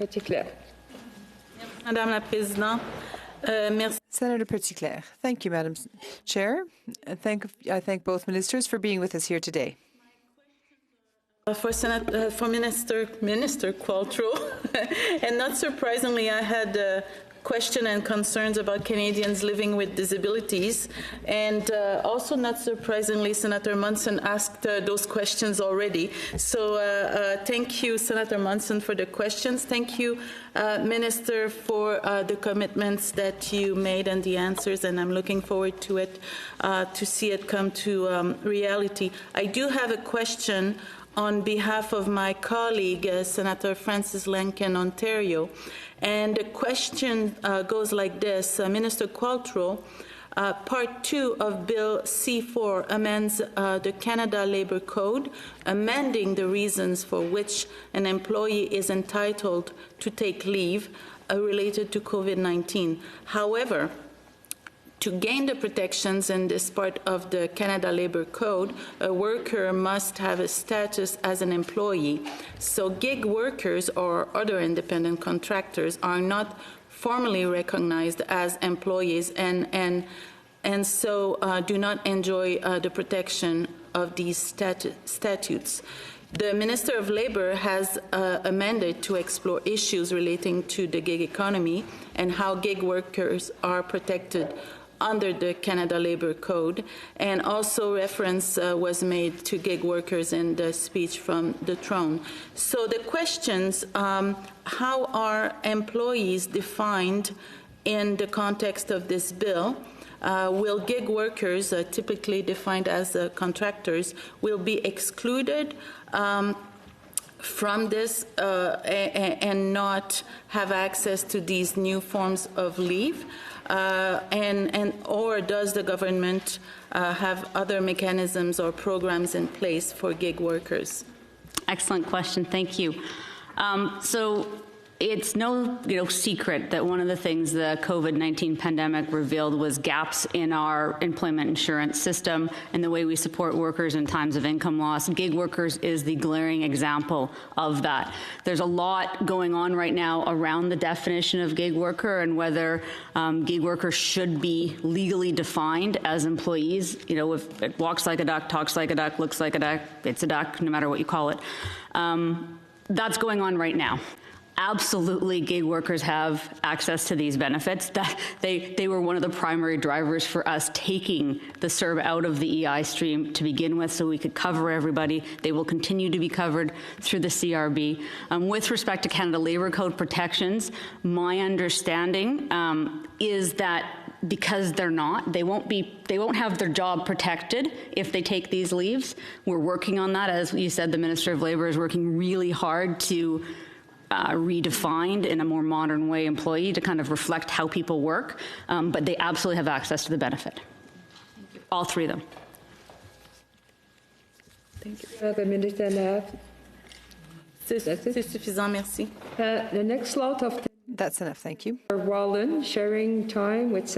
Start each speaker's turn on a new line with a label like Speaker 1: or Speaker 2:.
Speaker 1: Petitclerc.
Speaker 2: Madame la Présidente, merci.
Speaker 3: Senator Petitclerc. Thank you, Madam Chair. I thank both ministers for being with us here today.
Speaker 2: For Minister Qualtrough, and not surprisingly, I had questions and concerns about Canadians living with disabilities, and also not surprisingly, Senator Munson asked those questions already. So thank you, Senator Munson, for the questions. Thank you, Minister, for the commitments that you made and the answers, and I'm looking forward to it, to see it come to reality. I do have a question on behalf of my colleague, Senator Frances Lankin, Ontario. And the question goes like this. Minister Qualtrough, Part 2 of Bill C4 amends the Canada Labour Code, amending the reasons for which an employee is entitled to take leave related to COVID-19. However, to gain the protections in this part of the Canada Labour Code, a worker must have a status as an employee. So gig workers or other independent contractors are not formally recognized as employees and so do not enjoy the protection of these statutes. The Minister of Labour has amended to explore issues relating to the gig economy and how gig workers are protected under the Canada Labour Code, and also reference was made to gig workers in the speech from the throne. So the questions, how are employees defined in the context of this bill? Will gig workers, typically defined as contractors, will be excluded from this and not have access to these new forms of leave? Or does the government have other mechanisms or programs in place for gig workers?
Speaker 4: Excellent question. Thank you. So it's no secret that one of the things the COVID-19 pandemic revealed was gaps in our employment insurance system and the way we support workers in times of income loss. Gig workers is the glaring example of that. There's a lot going on right now around the definition of gig worker and whether gig workers should be legally defined as employees. If it walks like a duck, talks like a duck, looks like a duck, it's a duck, no matter what you call it. That's going on right now. Absolutely, gig workers have access to these benefits. They were one of the primary drivers for us taking the CERB out of the EI stream to begin with so we could cover everybody. They will continue to be covered through the CRB. With respect to Canada Labour Code protections, my understanding is that because they won't have their job protected if they take these leaves. We're working on that. As you said, the Minister of Labour is working really hard to redefined in a more modern way employee to kind of reflect how people work, but they absolutely have access to the benefit. Thank you. All three of them.
Speaker 1: Thank you. The Minister.
Speaker 2: C'est suffisant, merci.
Speaker 1: The next slot of
Speaker 3: That's enough, thank you.
Speaker 1: Wallen sharing time with